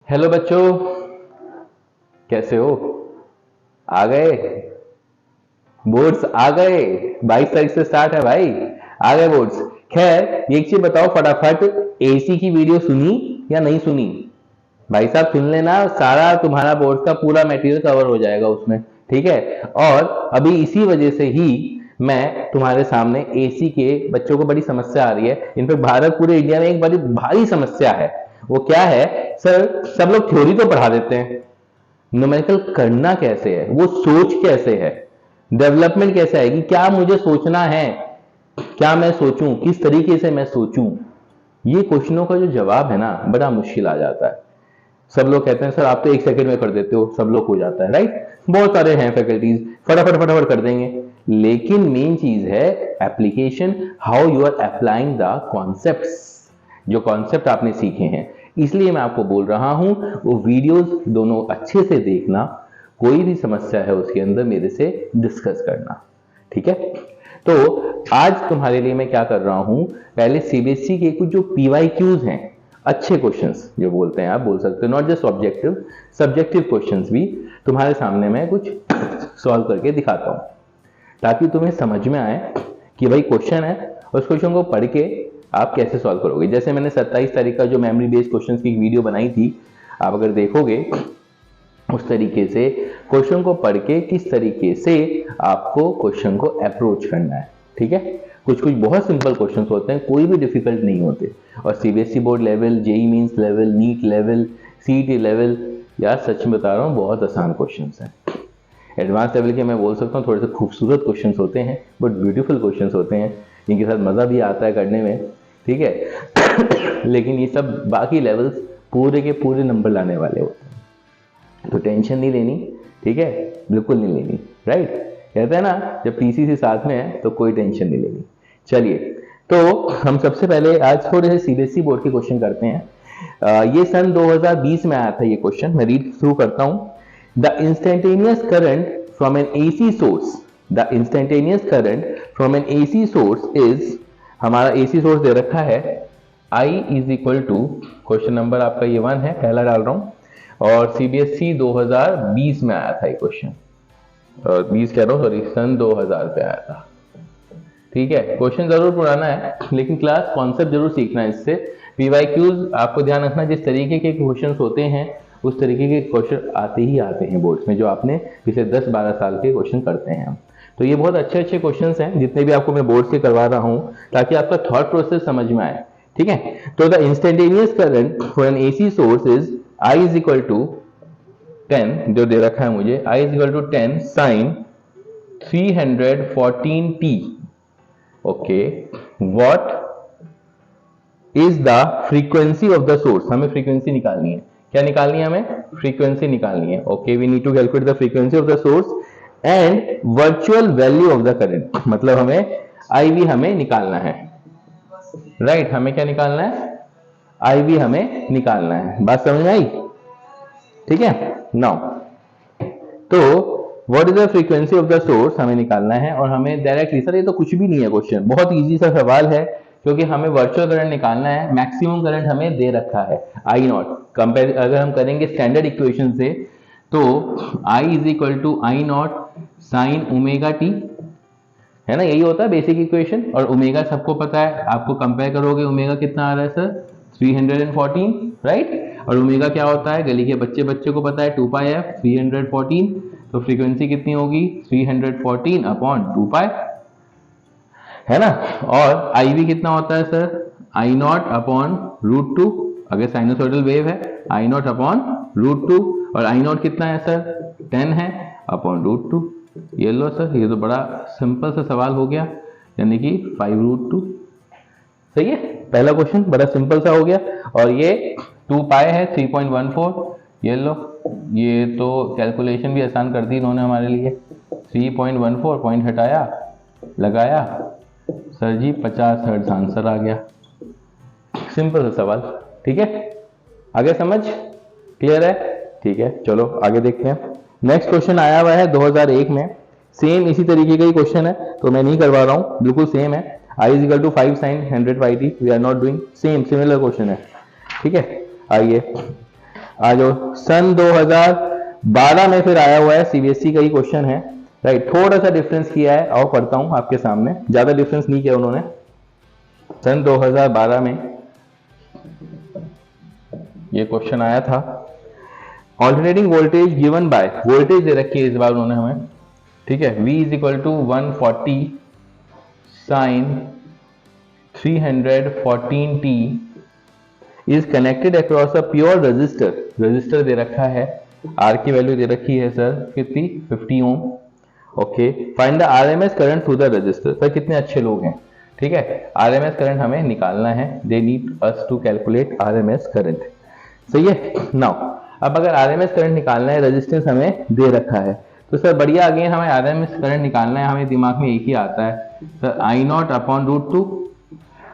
Hello बच्चों, कैसे हो? आ गए? बोर्ड्स आ गए। 22 तारीख से स्टार्ट है भाई। आ गए बोर्ड्स। खैर, एक चीज बताओ फटाफट, एसी की वीडियो सुनी या नहीं सुनी? भाई साहब सुन लेना, सारा तुम्हारा बोर्ड का पूरा मटेरियल कवर हो जाएगा उसमें। ठीक है। और अभी इसी वजह से ही मैं तुम्हारे सामने एसी के बच्चों को बड़ी समस्या आ रही है। इनफैक्ट भारत पूरे इंडिया में एक बड़ी भारी समस्या है। वो क्या है? सर, सब लोग थ्योरी तो पढ़ा देते हैं, न्यूमेरिकल करना कैसे है, वो सोच कैसे है, डेवलपमेंट कैसे आएगी, क्या मुझे सोचना है, क्या मैं सोचूं, किस तरीके से मैं सोचूं, ये क्वेश्चनों का जो जवाब है ना, बड़ा मुश्किल आ जाता है। सब लोग कहते हैं सर आप तो 1 सेकंड में कर देते हो, सब लोग हो जाता है, राइट? बहुत सारे हैं फैकल्टीज, फटाफट फटाफट कर देंगे। लेकिन मेन चीज है application, how you are applying the concepts, जो कॉन्सेप्ट आपने सीखे हैं। इसलिए मैं आपको बोल रहा हूं वो वीडियोस दोनों अच्छे से देखना, कोई भी समस्या है उसके अंदर मेरे से डिस्कस करना, ठीक है? तो आज तुम्हारे लिए मैं क्या कर रहा हूं, पहले सीबीएसई के कुछ जो पीवाईक्यूज हैं, अच्छे क्वेश्चंस जो बोलते हैं, आप बोल सकते हो, not just objective, subjective questions भी तुम्हारे सामने मैं कुछ सॉल्व करके दिखाता हूं, ताकि तुम्हें समझ में आए कि भाई क्वेश्चन है, उस क्वेश्चन को पढ़ के आप कैसे सॉल्व करोगे। जैसे मैंने 27 तारीख का जो मेमोरी बेस्ड क्वेश्चंस की वीडियो बनाई थी, आप अगर देखोगे उस तरीके से क्वेश्चन को पढ़ के किस तरीके से आपको क्वेश्चन को अप्रोच करना है, ठीक है? कुछ कुछ बहुत सिंपल क्वेश्चंस होते हैं, कोई भी डिफिकल्ट नहीं होते। और CBSE board level, JEE mains level, NEET level, CET level, यार सच में बता रहा हूँ बहुत आसान क्वेश्चंस हैं। एडवांस लेवल के मैं बोल सकता हूँ थोड़े से खूबसूरत क्वेश्चंस होते हैं, बट ब्यूटीफुल क्वेश्चंस होते हैं, इनके साथ मजा भी आता है करने में, ठीक है? लेकिन ये सब बाकी लेवल्स पूरे के पूरे नंबर लाने वाले होते हैं, तो टेंशन नहीं लेनी, ठीक है? बिल्कुल नहीं लेनी, राइट? कहते हैं ना, जब पीसीसी साथ में है तो कोई टेंशन नहीं लेनी। चलिए, तो हम सबसे पहले आज थोड़े से सीबीएसई बोर्ड के क्वेश्चन करते हैं। ये सन 2020 में आया था ये क्वेश्चन, मैं रीड थ्रू करता हूं। The instantaneous current from an AC source, the instantaneous current from an AC source is, हमारा एसी सोर्स दे रखा है I is equal to, question number आपका ये 1 है, पहला डाल रहा हूं, और सीबीएसई 2020 में आया था ये क्वेश्चन, और 20 कह रहा हूं, सॉरी, सन 2000 पे आया था, ठीक है? क्वेश्चन जरूर पुराना है, लेकिन क्लास कॉन्सेप्ट जरूर सीखना है इससे। पीवाईक्यूज आपको ध्यान रखना, जिस तरीके के क्वेश्चन होते हैं उस तरीके के क्वेश्चन आते ही आते हैं बोर्ड्स में, जो आपने पिछले 10-12 साल के क्वेश्चन करते हैं हम। तो ये बहुत अच्छे अच्छे क्वेश्चंस हैं, जितने भी आपको मैं बोर्ड से करवा रहा हूं, ताकि आपका थॉट प्रोसेस समझ में आए, ठीक है? तो the instantaneous current for an AC source is I is equal to 10, जो दे रखा है मुझे, I is equal to 10 sin 314t। Okay, what is the frequency of the source, हमें फ्रीक्वेंसी निकालनी है। क्या निकालनी है? हमें फ्रीक्वेंसी निकालनी है। Okay, we need to calculate the frequency of the source and virtual value of the current, मतलब हमें IV हमें निकालना है, राइट? हमें क्या निकालना है? IV हमें निकालना है। बात समझ में आई? ठीक है। नाउ, तो what is the frequency of the source हमें निकालना है, और हमें डायरेक्टली, सर ये तो कुछ भी नहीं है क्वेश्चन, बहुत इजी सा सवाल है, क्योंकि हमें वर्चुअल करंट निकालना है। मैक्सिमम करंट हमें दे रखा है I नॉट, कंपेयर अगर हम करेंगे स्टैंडर्ड इक्वेशन से, तो I is equal to I naught sine omega t, है ना? यही होता है बेसिक इक्वेशन, और ओमेगा सबको पता है, आपको कंपेयर करोगे ओमेगा कितना आ रहा है सर? 314, राइट? और ओमेगा क्या होता है, गली के बच्चे बच्चे को पता है, 2 पाई f 314, तो फ्रीक्वेंसी कितनी होगी? 314 अपॉन 2 पाई, है ना? और IV कितना होता है सर? I नॉट अपॉन √2, अगर साइनोसॉइडल वेव है, I नॉट अपॉन √2, और I नॉट कितना है सर? 10 है अपॉन √2। ये लो सर, ये तो बड़ा सिंपल सा सवाल हो गया, यानी कि 5√2। सही है, पहला क्वेश्चन बड़ा सिंपल सा हो गया। और ये 2 पाई है 3.14, ये लो, ये तो कैलकुलेशन भी आसान कर दी इन्होंने हमारे लिए। 3.14 पॉइंट हटाया, लगाया, सर जी 50 हर्ट्ज आंसर आ गया। सिंपल सा सवाल, ठीक है? आगे समझ क्लियर है? ठीक है, चलो आगे देखते हैं। नेक्स्ट क्वेश्चन आया हुआ है 2001 में, सेम इसी तरीके का ही क्वेश्चन है, तो मैं नहीं करवा रहा हूँ, बिल्कुल सेम है। I is equal to 5 sin 100 pi t, we are not doing, same similar question है, ठीक है? आइए, आ जाओ, सन 2012 में फिर आया हुआ है, सीबीएसई का ही क्वेश्चन है, राइट। थोड़ा सा डिफरेंस किया है, आओ पढ़ता हूं आपके सामने, ज्यादा डिफरेंस नहीं किया उन्होंने। सन 2012 में ये क्वेश्चन आया था, alternating voltage given by, voltage दे रखी है इस बार उन्होंने हमें, ठीक है। V is equal to 140 sine 314t is connected across a pure resistor, resistor दे रखा है, R की वैल्यू दे रखी है सर कितनी, 50 ohm, okay. Find the RMS current through the resistor, sir कितने अच्छे लोग हैं, ठीक है। आरएमएस करंट हमें निकालना है, they need us to calculate RMS current, सही है। नाउ अब अगर आरएमएस करंट निकालना है, रेजिस्टेंस हमें दे रखा है, तो सर बढ़िया, अगेन हमें आरएमएस करंट निकालना है, हमें दिमाग में एक ही आता है sir, I naught upon root 2,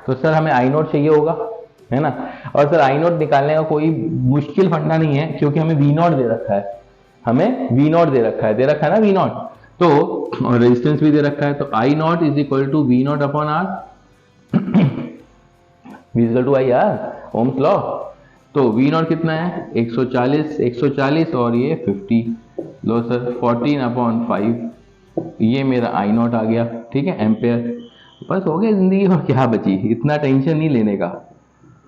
तो सर हमें आई नॉट चाहिए होगा, है ना। और सर आई नॉट निकालने का कोई मुश्किल फंडा नहीं है, क्योंकि हमें वी नॉट दे रखा है, हमें वी नॉट दे रखा है ना वी नॉट, तो रेजिस्टेंस भी दे रखा है, तो I naught is equal to V naught upon R, V equal to I R, ohm's law. तो वी नॉट कितना है 140 और ये 50, लो सर 14 अपॉन 5, ये मेरा आई नॉट आ गया, ठीक है, एम्पेयर। बस हो गया जिंदगी, और क्या बची, इतना टेंशन नहीं लेने का,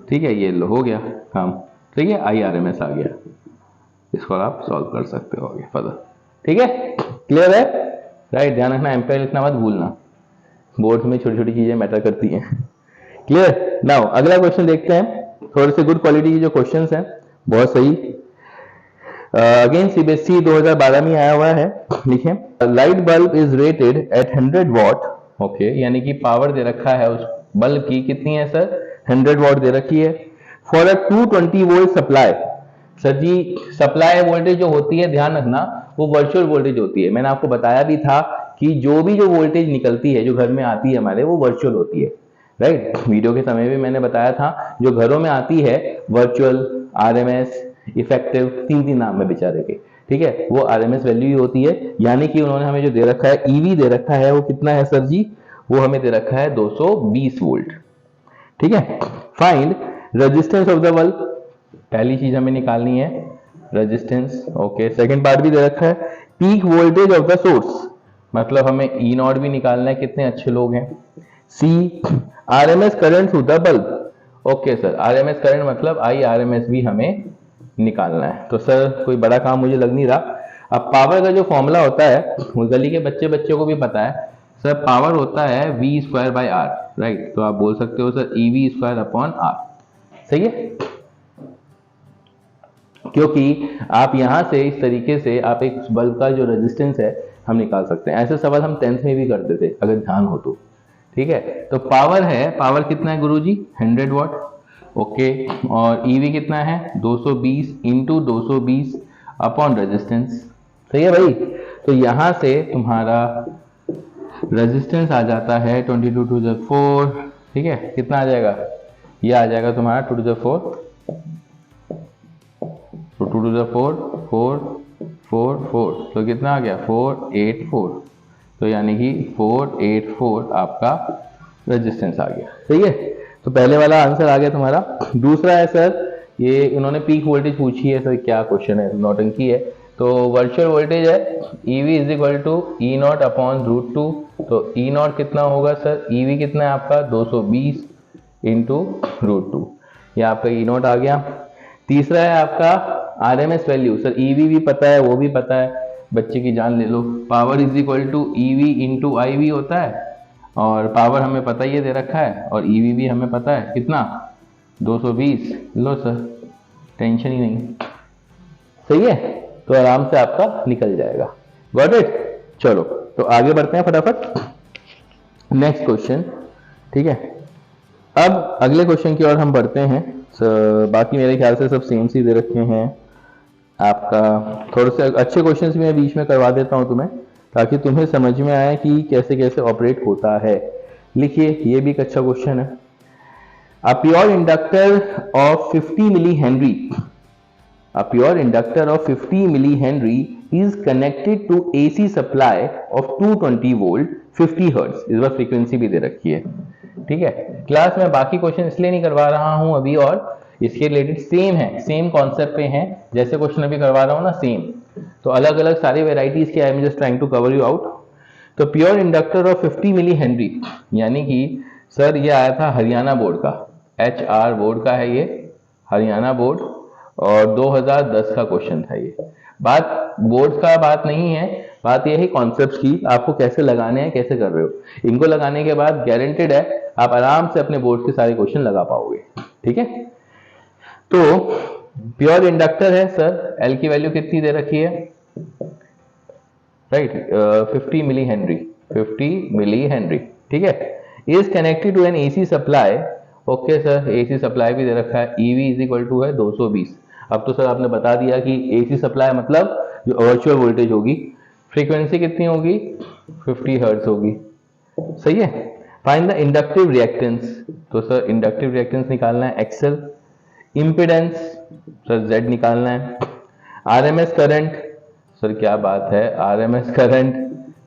ठीक है। ये लो हो गया काम, ठीक है, आई आर एम एस आ गया, इसको आप सॉल्व कर सकते हो आगे फर्दर, ठीक है, क्लियर है, राइट। ध्यान रखना एम्पेयर लिखना मत भूलना, बोर्ड में छोटी छोटी चीजें मैटर करती हैं, क्लियर। नाउ अगला क्वेश्चन देखते हैं, थोड़े से गुड क्वालिटी के जो क्वेश्चंस हैं, बहुत सही। अगेन सीबीएसई 2012 में आया हुआ है, लिखें, light bulb is rated eight 100 what, okay, यानी कि पावर दे रखा है उस बल्ब की, कितनी है सर 100 वॉट दे रखी है, for a 220 volt supply. Sir ji supply voltage जो होती है, ध्यान रखना वो वर्चुअल वोल्टेज होती है, मैंने आपको बताया भी था कि जो वोल्टेज निकलती है, जो घर में आती है हमारे, वो वर्चुअल होती है, राइट। वीडियो के समय भी मैंने बताया था, जो घरों में आती है वर्चुअल, आरएमएस, इफेक्टिव, तीन नाम है बेचारे के, ठीक है, वो आरएमएस वैल्यू ही होती है। यानी कि उन्होंने हमें जो दे रखा है, ईवी दे रखा है, वो कितना है सर जी, वो हमें दे रखा है 220 वोल्ट, ठीक है। Find resistance of the bulb, पहली चीज हमें निकालनी है रेजिस्टेंस, ओके। सेकंड पार्ट भी दे रखा है, peak voltage of the source, मतलब हमें ई नॉट भी निकालना है, कितने अच्छे लोग हैं। See RMS current through the bulb, okay sir, RMS current मतलब आई आरएमएस भी हमें निकालना है, तो सर कोई बड़ा काम मुझे लग नहीं रहा। अब पावर का जो फॉर्मूला होता है, वो गली के बच्चों को भी पता है सर, पावर होता है V square by R, right. तो आप बोल सकते हो sir EV square upon R, सही है, क्योंकि आप यहां से इस तरीके से आप एक बल्ब का जो रेजिस्टेंस है हम निकाल सकते हैं। ऐसे सवाल हम 10th में भी करते थे अगर ध्यान हो तो, ठीक है। तो पावर है, पावर कितना है गुरुजी 100 वॉट, ओके, और ईवी कितना है 220 इंटू 220 अपॉन रेजिस्टेंस, सही है भाई। तो यहां से तुम्हारा रेजिस्टेंस आ जाता है 22 टू द 4, ठीक है, कितना आ जाएगा, ये आ जाएगा तुम्हारा 2 टू द 4, 2 टू द 4 4 4 4, तो कितना आ गया 484, तो यानी कि 484 आपका रेजिस्टेंस आ गया, सही है। तो पहले वाला आंसर आ गया तुम्हारा। दूसरा है सर, ये इन्होंने पीक वोल्टेज पूछी है सर, क्या क्वेश्चन है, नौटंकी है। तो वर्चुअल वोल्टेज है EV is equal to E naught upon root 2, तो ई नॉट कितना होगा सर, EV कितना है आपका 220 इंटू रूट 2, ये आपका ई नॉट आ गया। तीसरा है आपका आरएमएस वैल्यू, सर EV भी पता है, वो भी पता है, बच्चे की जान ले लो, power is equal to EV into IV होता है, और पावर हमें पता ही दे रखा है, और EV भी हमें पता है कितना 220, लो सर टेंशन ही नहीं, सही है। तो आराम से आपका निकल जाएगा, गॉट इट। चलो तो आगे बढ़ते हैं फटाफट, नेक्स्ट क्वेश्चन, ठीक है। अब अगले क्वेश्चन की ओर हम बढ़ते हैं। बाकी मेरे ख्याल से सब सेम सी दे रखे हैं आपका, थोड़े से अच्छे क्वेश्चंस मैं बीच में करवा देता हूं तुम्हें, ताकि तुम्हें समझ में आए कि कैसे कैसे ऑपरेट होता है। लिखिए, ये भी एक अच्छा क्वेश्चन है। A pure inductor of 50 millihenry, a pure inductor of 50 millihenry is connected to AC supply of 220 volt 50 hertz, इस बार फ्रीक्वेंसी भी दे रखी है, ठीक है। क्लास में बाकी क्वेश्चन इसलिए नहीं करवा रहा हूं अभी, और इसके रिलेटेड सेम है, सेम कॉन्सेप्ट पे हैं जैसे क्वेश्चन अभी करवा रहा हूँ ना, सेम। तो अलग अलग सारी वेराइटीज के I am just trying to cover you out. तो pure inductor of 50 milli henry, यानी कि सर ये आया था हरियाणा बोर्ड का, HR बोर्ड का है ये, हरियाणा बोर्ड, और 2010 का क्वेश्चन था ये। बात बोर्ड का बात नहीं है, बात यह है कॉन्सेप्ट की, आपको कैसे लगाने हैं, कैसे कर रहे हो। इनको लगाने के बाद गारंटेड है आप आराम से अपने बोर्ड के सारे क्वेश्चन लगा पाओगे, ठीक है। तो प्योर इंडक्टर है सर, एल की वैल्यू कितनी दे रखी है, right, 50 milli henry, 50 milli henry, ठीक है। Is connected to an AC supply, okay sir, AC supply भी दे रखा है, ईवी इज इक्वल टू है 220। अब तो सर आपने बता दिया कि एसी सप्लाई मतलब जो वर्चुअल वोल्टेज होगी, फ्रीक्वेंसी कितनी होगी, 50 हर्ट्ज होगी, सही है। फाइंड द इंडक्टिव रिएक्टेंस, तो सर इंडक्टिव रिएक्टेंस निकालना है एक्सेल, इंपेडेंस सर जेड निकालना है, आरएमएस करंट, सर क्या बात है, आरएमएस करंट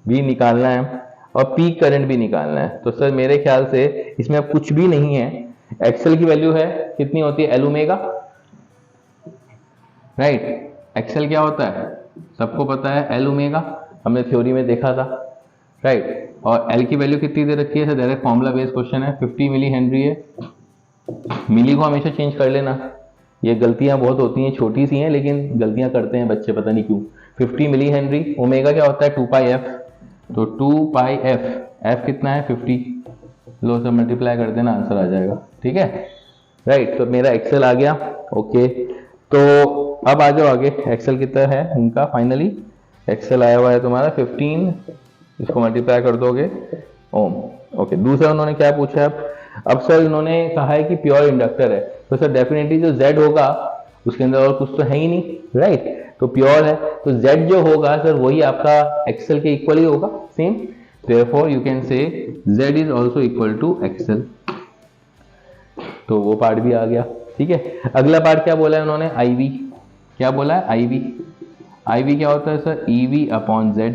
भी निकालना है, और पीक करंट भी निकालना है। तो सर मेरे ख्याल से इसमें अब कुछ भी नहीं है, एक्सेल की वैल्यू है कितनी होती है, एल ओमेगा, राइट। एक्सेल क्या होता है सबको पता है, एल ओमेगा, हमने थ्योरी में देखा था, राइट। और एल की वैल्यू कितनी दे रखी है sir, direct formula based question है, 50 मिली हेनरी है। मिली को हमेशा चेंज कर लेना, ये गलतियां बहुत होती हैं, छोटी सी हैं लेकिन गलतियां करते हैं बच्चे, पता नहीं क्यों। 50 मिली हेनरी, ओमेगा क्या होता है 2 पाई एफ, तो 2 पाई एफ, एफ कितना है 50, लो से मल्टीप्लाई कर देना आंसर आ जाएगा, ठीक है, राइट। तो मेरा एक्सेल आ गया, ओके। तो अब आ जाओ आगे, एक्सेल कितना है उनका, फाइनली एक्सेल आया हुआ है तुम्हारा 15, इसको मल्टीप्लाई कर दोगे ओम, ओके। दूसरा उन्होंने क्या पूछा है, अब सर इन्होंने कहा है कि प्योर इंडक्टर है, तो सर डेफिनेटली जो Z होगा उसके अंदर और कुछ तो है ही नहीं, राइट। तो प्योर है तो Z जो होगा सर वही आपका एक्सेल के इक्वल ही होगा, same. Therefore you can say Z is also equal to X L, तो वो पार्ट भी आ गया, ठीक है। अगला पार्ट क्या बोला है उन्होंने, IV, क्या बोला है IV, IV क्या होता है sir, EV upon Z,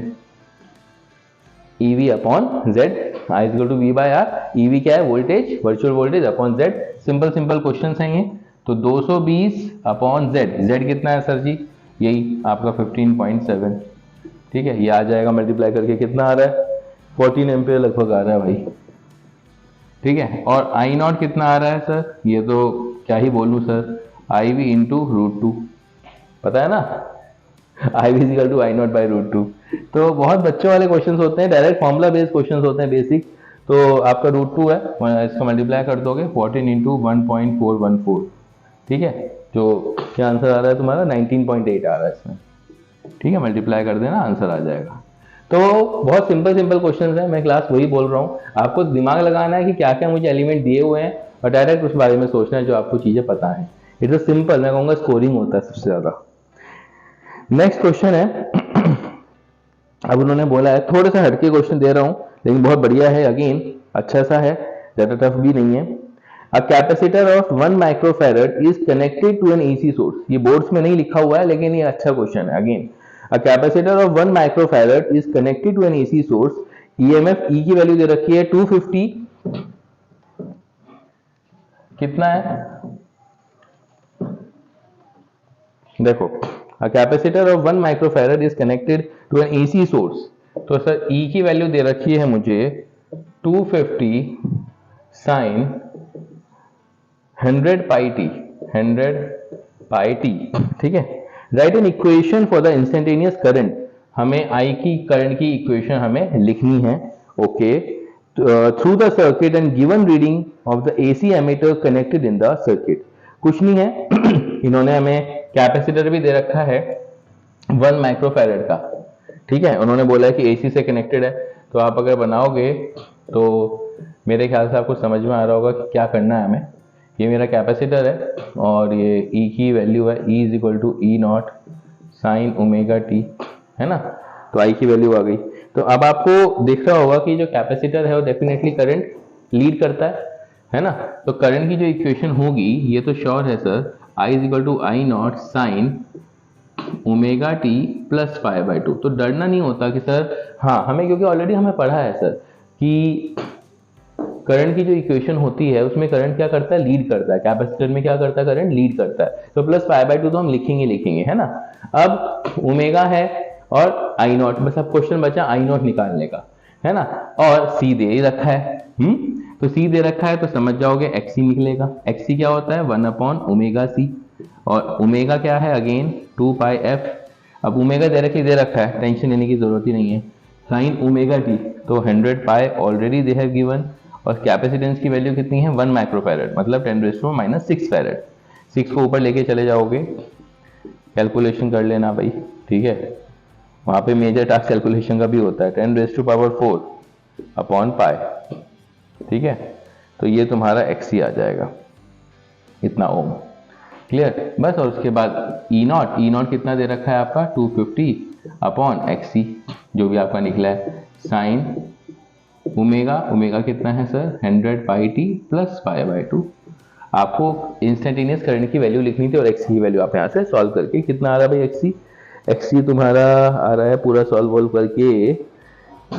EV upon Z, I is equal to V by R, EV क्या है voltage, virtual voltage upon Z, simple simple question है ये। तो 220 अपॉन Z, Z कितना है सर जी, यही आपका 15.7, ठीक है। ये आ जाएगा मल्टीप्लाई करके, कितना आ रहा है 14 एम्पियर लगभग आ रहा है भाई, ठीक है। और आई नॉट कितना आ रहा है सर, ये तो क्या ही बोलूं सर, IV इंटू √2, पता है ना, IV is equal to I naught by √2। तो बहुत बच्चों वाले क्वेश्चंस होते हैं, डायरेक्ट फॉर्मुला बेस्ड क्वेश्चंस होते हैं बेसिक। तो आपका √2 है, इसका मल्टीप्लाई कर दोगे 14 इंटू 1.414, ठीक है। जो क्या आंसर आ रहा है तुम्हारा 19.8 आ रहा है इसमें, ठीक है, मल्टीप्लाई कर देना आंसर आ जाएगा। तो बहुत सिंपल सिंपल क्वेश्चन है, मैं क्लास वही बोल रहा हूँ, आपको दिमाग लगाना है कि क्या क्या मुझे एलिमेंट दिए हुए हैं और डायरेक्ट उस बारे में सोचना है जो आपको चीजें पता है। इट्स सिंपल, मैं कहूँगा स्कोरिंग होता है सबसे ज्यादा। नेक्स्ट क्वेश्चन है, अब उन्होंने बोला है, थोड़ा सा हटके क्वेश्चन दे रहा हूं लेकिन बहुत बढ़िया है, अगेन अच्छा सा है, ज्यादा टफ भी नहीं है। A capacitor of 1 microfarad is connected to an AC source, ये बोर्ड्स में नहीं लिखा हुआ है लेकिन ये अच्छा क्वेश्चन है। Again a capacitor of 1 microfarad is connected to an AC source, EMF E की वैल्यू दे रखी है 250, कितना है देखो, a capacitor of 1 microfarad is connected to an AC source, तो सर E की वैल्यू दे रखी है मुझे 250 sin 100 pi t, 100 pi t, ठीक है। Write an equation for the instantaneous current, हमें I की करंट की इक्वेशन हमें लिखनी है, okay. Through the circuit and given reading of the AC ammeter connected in the circuit, कुछ नहीं है इन्होंने हमें कैपेसिटर भी दे रखा है 1 माइक्रोफैरड का, ठीक है। उन्होंने बोला है कि एसी से कनेक्टेड है, तो आप अगर बनाओगे तो मेरे ख्याल से आपको समझ में आ रहा होगा कि क्या करना है हमें। ये मेरा कैपेसिटर है और ये ई की वैल्यू है, E is equal to E naught sine omega t, है ना। तो आई की वैल्यू आ गई। तो अब आपको दिख रहा होगा कि जो कैपेसिटर है वो डेफिनेटली करंट लीड करता है ना। तो करंट की जो इक्वेशन होगी ये तो श्योर है sir, I is equal to I naught sine omega t plus pi by 2। तो डरना नहीं होता कि सर, हाँ हमें, क्योंकि ऑलरेडी हमें पढ़ा है सर कि करंट की जो इक्वेशन होती है उसमें करंट क्या करता है, लीड करता है। कैपेसिटर में क्या करता है, करंट लीड करता है। तो प्लस π/2 तो हम लिखेंगे है ना। अब ओमेगा है और आई नॉट, बस अब क्वेश्चन बचा आई नॉट निकालने का, है ना। और सी दे ही रखा है, तो सी दे रखा है तो समझ जाओगे एक्सी निकलेगा। एक्सी क्या होता है, 1/ओमेगा सी, और ओमेगा क्या है अगेन 2πf। अब ओमेगा दे रखा है, टेंशन लेने की जरूरत ही नहीं है। साइन ओमेगा टी तो 100 पाई ऑलरेडी दे हैव गिवन, और कैपेसिटेंस की वैल्यू कितनी है 1 माइक्रोफैरड, मतलब 10⁻⁻6 फैरड। 6 को ऊपर लेके चले जाओगे, कैलकुलेशन कर लेना भाई, ठीक है। वहां पे मेजर टास्क कैलकुलेशन का भी होता है, 10⁻⁴ अपॉन पाई, ठीक है। तो ये तुम्हारा एक्सी आ जाएगा, इतना ओम, क्लियर। बस, और उसके बाद ई नॉट कितना दे रखा है आपका 250 अपॉन एक्सी, जो भी आपका निकला है, साइन ओमेगा कितना है सर 100 पाई टी प्लस π/2। आपको इंस्टेंटेनियस करंट की वैल्यू लिखनी थी और एक्सी की वैल्यू आप यहाँ से सॉल्व करके, कितना आ रहा है भाई एक्सी तुम्हारा आ रहा है पूरा सॉल्व करके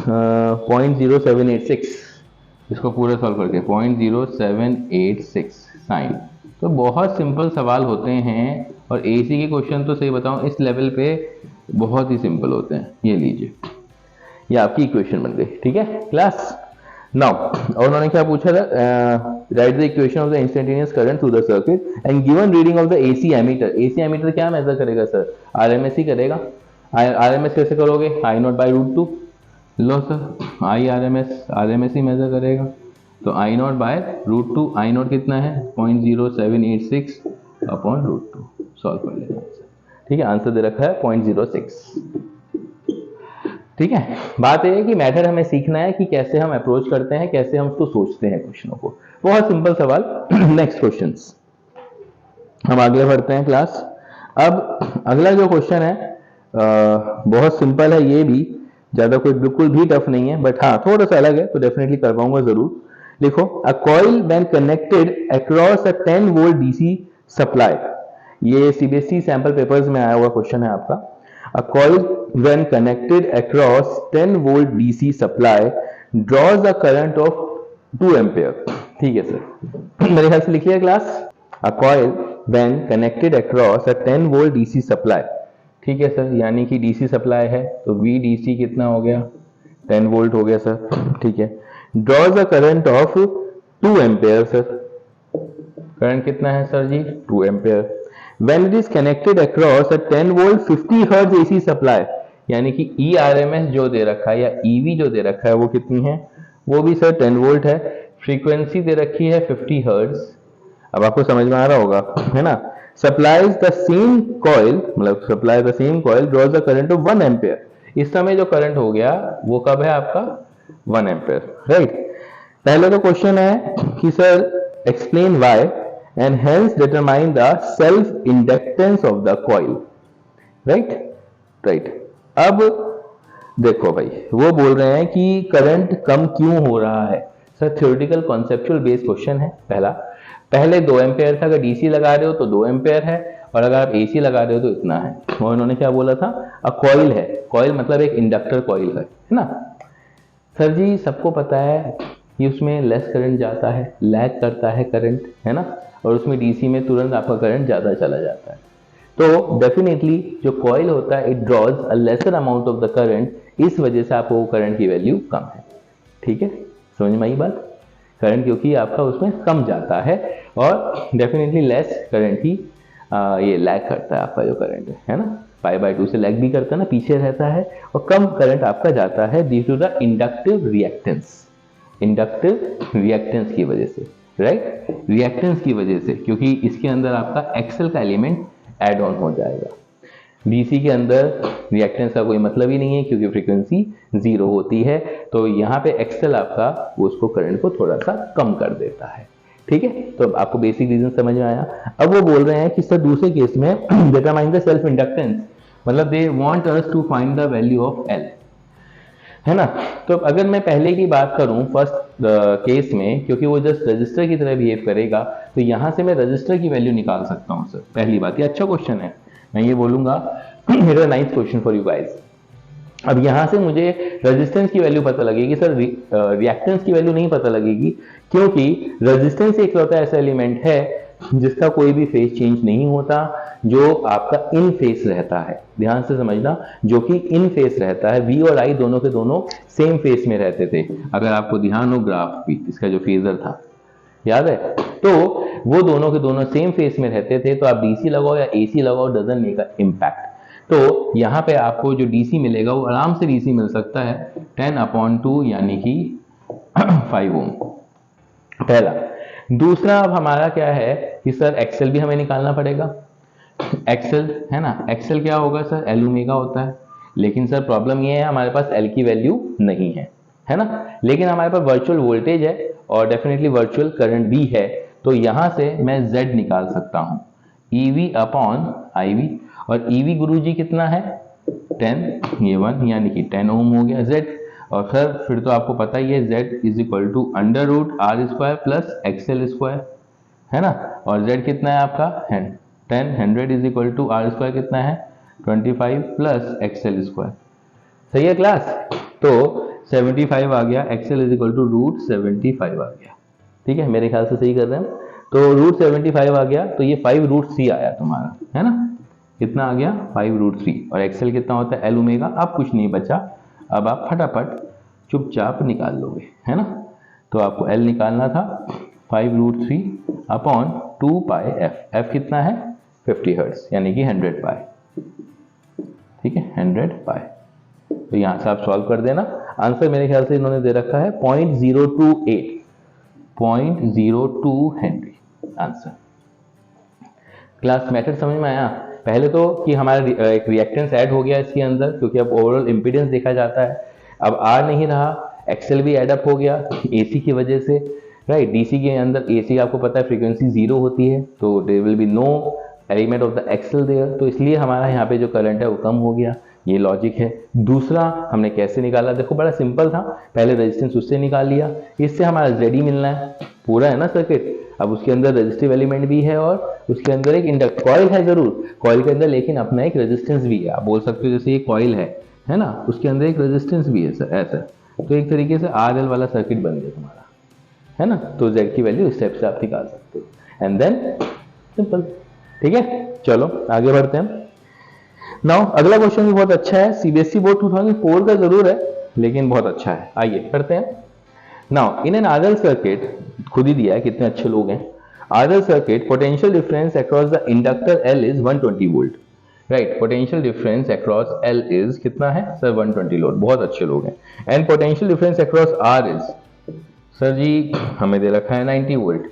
0.0786, इसको पूरा सॉल्व करके 0.0786 साइन। तो बहुत सिंपल सवाल होते हैं, और एसी के क्वेश्चन तो सही बताऊं इस लेवल पे बहुत ही सिंपल होते हैं। ये लीजिए, ये आपकी इक्वेशन बन गई, ठीक है क्लास। नाउ, और उन्होंने क्या पूछा था, write the equation of the instantaneous current through the circuit and given reading of the AC ammeter. AC ammeter क्या मेजर करेगा सर, आरएमएस ही करेगा। आरएमएस कैसे करोगे, I0/√2 लो सर, आरएमएस ही मेजर करेगा, तो I0/√2, I0 कितना है 0.0786 अपॉन √2, सॉल्व कर लेना, ठीक है। आंसर दे रखा है 0.06, ठीक है। बात यह है कि मैटर हमें सीखना है कि कैसे हम अप्रोच करते हैं, कैसे हम उसको सोचते हैं क्वेश्चनों को। बहुत सिंपल सवाल। नेक्स्ट क्वेश्चंस, हम आगे बढ़ते हैं क्लास। अब अगला जो क्वेश्चन है बहुत सिंपल है, ये भी ज्यादा कोई बिल्कुल भी टफ नहीं है, बट हाँ थोड़ा सा अलग है, तो डेफिनेटली कर पाऊंगा जरूर। देखो, a coil when connected across a 10 volt DC supply, ये सीबीएसई सैंपल पेपर्स में आया हुआ क्वेश्चन है आपका। A coil when connected across 10 volt DC supply draws a current of 2 ampere, ठीक है सर। मेरे ख्याल से लिखिए class, A coil when connected across a 10 volt DC supply, ठीक है सर, यानी कि DC सप्लाई है तो VDC कितना हो गया 10 वोल्ट हो गया सर, ठीक है। draws a current of 2 ampere sir, current कितना है sir ji 2 ampere. When it is connected across a 10 volt 50 hertz AC supply, यानी कि ERMS जो दे रखा है या EV जो दे रखा है वो कितनी है, वो भी सर 10 वोल्ट है। फ्रीक्वेंसी दे रखी है 50 हर्ट्ज, अब आपको समझ में आ रहा होगा, है ना। सप्लाइज द सेम कॉइल, मतलब supply the same coil drawers the current of 1 ampere. इस समय जो करंट हो गया वो कब है आपका 1 एम्पेयर, राइट। पहले तो क्वेश्चन है कि sir explain why and hence determine the self inductance of the coil, right। अब देखो भाई, वो बोल रहे हैं कि करंट कम क्यों हो रहा है sir, theoretical conceptual based question है। पहले 2 एम्पेयर था, अगर डीसी लगा रहे हो तो 2 एम्पेयर है, और अगर आप एसी लगा रहे हो तो इतना है। और उन्होंने क्या बोला था, अ कॉइल है, कॉइल मतलब एक इंडक्टर कॉइल है ना। सर जी सबको पता है कि उसमें लेस करंट जाता है, लैग करता है करंट, है ना, और उसमें डीसी में तुरंत आपका करंट ज्यादा चला जाता है। तो डेफिनेटली जो कॉइल होता है it draws a lesser amount of the current, इस वजह से आपको करंट की वैल्यू कम है, ठीक है। समझ में आई बात, करंट क्योंकि आपका उसमें कम जाता है, और डेफिनेटली लेस करंट ही ये लैग करता है आपका जो करंट है ना, π/2 से लैग भी करता है ना, पीछे रहता है, और कम करंट आपका जाता है due to the inductive reactance की वजह से, राइट, रिएक्टेंस की वजह से, क्योंकि इसके अंदर आपका एक्सेल का एलिमेंट ऐड ऑन हो जाएगा। डीसी के अंदर रिएक्टेंस का कोई मतलब ही नहीं है क्योंकि फ्रीक्वेंसी 0 होती है, तो यहाँ पे एक्सेल आपका उसको करंट को थोड़ा सा कम कर देता है, ठीक है। तो आपको बेसिक रीजन समझ में आया। अब वो बोल रहे हैं कि सर दूसरे केस में डिटरमाइन द सेल्फ इंडक्टेंस, मतलब they want us to find the value of L, है ना। तो अगर मैं पहले की बात करूं फर्स्ट केस में, क्योंकि वो जस्ट रजिस्टर की तरह बिहेव करेगा, तो यहां से मैं रजिस्टर की वैल्यू निकाल सकता हूं सर। पहली बात, ये अच्छा क्वेश्चन है, मैं ये बोलूंगा मेरा 9th question for you guys. अब यहाँ से मुझे रेजिस्टेंस की वैल्यू पता लगेगी सर, रिएक्टेंस की वैल्यू नहीं पता लगेगी, क्योंकि रेजिस्टेंस एक लौता ऐसा एलिमेंट है जिसका कोई भी फेज चेंज नहीं होता, जो आपका इन फेस रहता है। ध्यान से समझना, जो कि इन फेस रहता है। वी और आई दोनों के दोनों सेम फेस में रहते थे। अगर आपको ध्यान हो ग्राफ भी, इसका जो फेजर था याद है, तो वो दोनों के दोनों सेम फेस में रहते थे। तो आप डीसी लगाओ या एसी लगाओ, डजंट मेक अ इम्पैक्ट। तो यहाँ पे आपको जो डीसी मिलेगा वो आराम से डीसी मिल सकता है 10/2 यानी कि 5 ओम, पहला। दूसरा अब हमारा क्या है कि सर एक्सेल भी हमें निकालना पड़ेगा। एक्सेल है ना, एक्सेल क्या होगा सर, एल ओमेगा होता है। लेकिन सर प्रॉब्लम ये है हमारे पास एल की वैल्यू नहीं है ना, लेकिन हमारे पास वर्चुअल वोल्टेज है और डेफिनेटली वर्चुअल करंट भी है। तो यहां से मैं Z निकाल सकता हूं, EV अपॉन IV। और EV गुरुजी कितना है 10, ये 1 यानी कि 10 ओम हो गया Z। और सर फिर तो आपको पता ही है Z is equal to under root R square plus X L square, है ना। और Z कितना है आपका 10, 100 is equal to R square कितना है 25 प्लस एक्सएल स्क्वायर। सही है क्लास। तो 75 आ गया, X L is equal to root 75 आ गया। ठीक है, मेरे ख्याल से सही कर रहे हैं। तो रूट 75 आ गया, तो ये 5 रूट 3 आया तुम्हारा, है ना। कितना आ गया 5 रूट 3। और एक्सएल कितना होता है एल ओमेगा। अब कुछ नहीं बचा, अब आप फटाफट चुपचाप निकाल लोगे, है ना। तो आपको एल निकालना था 5 रूट 3 अपॉन 2 पाई एफ। एफ कितना है 50 हर्ट्ज यानी कि 100 पाई। ठीक है, 100 पाई। तो यहां से आप सॉल्व कर देना। आंसर मेरे ख्याल से इन्होंने दे रखा है 0.028, 0.02 हेनरी आंसर। क्लास मेथड समझ में आया। पहले तो कि हमारा एक रिएक्टेंस ऐड हो गया इसके अंदर, क्योंकि अब ओवरऑल इंपीडेंस देखा जाता है। अब आर नहीं रहा, एक्सएल भी एड अप हो गया एसी की वजह से, राइट। डीसी के अंदर एसी आपको पता है फ्रीक्वेंसी 0 होती है, तो there will be no element of the X L there, तो इसलिए हमारा यहाँ पे जो करंट है वो कम हो गया। ये लॉजिक है। दूसरा हमने कैसे निकाला, देखो बड़ा सिंपल था। पहले रेजिस्टेंस उससे निकाल लिया, इससे हमारा जेड मिलना है, पूरा है ना सर्किट। अब उसके अंदर रेजिस्टिव एलिमेंट भी है और उसके अंदर एक इंडक्ट कॉइल है जरूर, कॉइल के अंदर लेकिन अपना एक रेजिस्टेंस भी है। आप बोल सकते हो जैसे ये कॉइल है ना, उसके अंदर एक रेजिस्टेंस भी है सर, ऐसा। तो एक तरीके से RL वाला सर्किट बन गया तुम्हारा, है ना। तो Z की वैल्यू इस टाइप से आप निकाल सकते हो, एंड देन सिंपल। ठीक है, चलो आगे बढ़ते हैं। नाउ अगला क्वेश्चन भी बहुत अच्छा है, सीबीएसई बोर्ड 2004 का जरूर है लेकिन बहुत अच्छा है। आइए करते हैं। Now in an RL circuit, खुद ही दिया है कितने अच्छे लोग हैं। RL circuit potential difference across the inductor L is 120 volt, right. Potential difference across L is कितना है सर 120 वोल्ट, बहुत अच्छे लोग हैं। And potential difference across R is sir जी हमें दे रखा है 90 वोल्ट।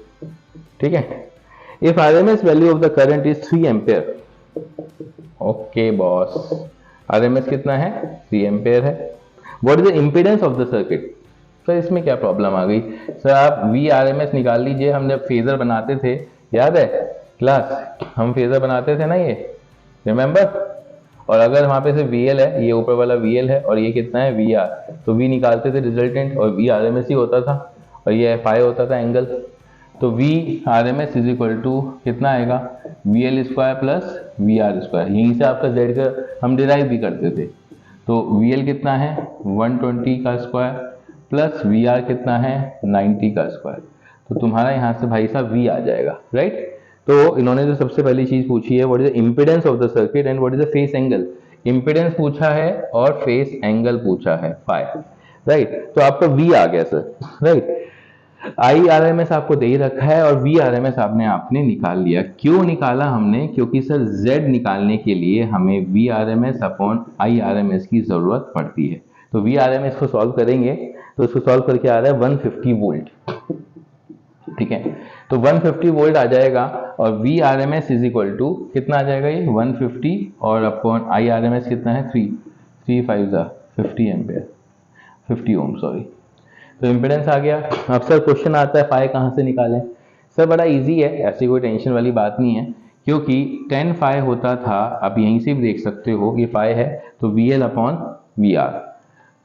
ठीक है। If RMS value of the current is 3 ampere, okay boss, RMS कितना है 3 एम्पेयर है। What is the impedance of the circuit. Sir इसमें क्या प्रॉब्लम आ गई, सर आप वी आरएमएस निकाल लीजिए। हम जब फेजर बनाते थे, याद है क्लास, हम फेजर बनाते थे ना, ये रिमेंबर। और अगर वहां पे से VL है, ये ऊपर वाला VL है और ये कितना है VR, तो V निकालते थे रिजल्टेंट और V RMS ही होता था और ये FI होता था एंगल। तो V RMS is equal to कितना आएगा VL square plus VR square. यहीं से आपका Z का हम डिराइव भी करते थे। तो VL कितना है 120 का स्क्वायर प्लस VR कितना है 90 का स्क्वायर। तो तुम्हारा यहाँ से भाई साहब V आ जाएगा, राइट। तो इन्होंने जो सबसे पहली चीज पूछी है, what is the impedance of the circuit and what is the face angle. Impedance पूछा है और फेस एंगल पूछा है फाई, राइट। तो आपका V आ गया सर, राइट। IRMS आपको दे ही रखा है और VRMS आपने निकाल लिया। क्यों निकाला हमने, क्योंकि सर Z निकालने के लिए हमें VRMS अपॉन IRMS की जरूरत पड़ती है। तो VRMS को सॉल्व करेंगे तो इसको सॉल्व करके आ रहा है 150 वोल्ट। ठीक है, तो 150 वोल्ट आ जाएगा और VRMS इज इक्वल टू कितना आ जाएगा ये 150 और अपॉन IRMS कितना है 3 5 50 एम्पेयर 50 ओम सॉरी। तो इम्पीडेंस आ गया। अब सर क्वेश्चन आता है फाई कहाँ से निकालें। सर बड़ा इजी है, ऐसी कोई टेंशन वाली बात नहीं है, क्योंकि 10 फाई होता था, आप यहीं से भी देख सकते हो ये फाई है, तो VL अपॉन VR,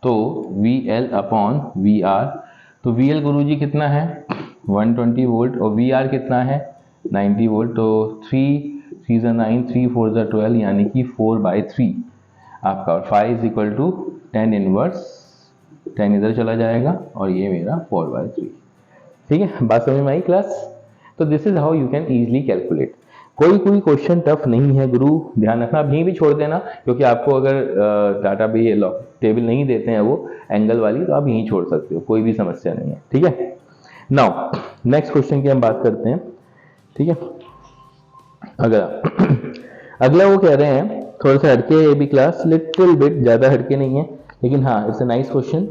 तो VL अपॉन VR। तो VL गुरुजी कितना है 120 वोल्ट और VR कितना है 90 वोल्ट। तो 3 3 9 3 4 12 यानी कि 4/3 आपका, और 5 इज इक्वल टू 10 इनवर्स, 10 इधर चला जाएगा और ये मेरा 4/3। ठीक है, बात समझ में आई क्लास? तो this is how you can easily calculate. कोई क्वेश्चन टफ नहीं है गुरु, ध्यान रखना। आप यहीं भी छोड़ देना, क्योंकि आपको अगर डाटा भी टेबल नहीं देते हैं वो एंगल वाली, तो आप यहीं छोड़ सकते हो, कोई भी समस्या नहीं है। ठीक है, नाउ नेक्स्ट क्वेश्चन की हम बात करते हैं। ठीक है, अगला वो कह रहे हैं, थोड़ा सा हटके है भी क्लास, लिटिल बिट, ज्यादा हटके नहीं है, लेकिन हाँ इट्स अ नाइस क्वेश्चन।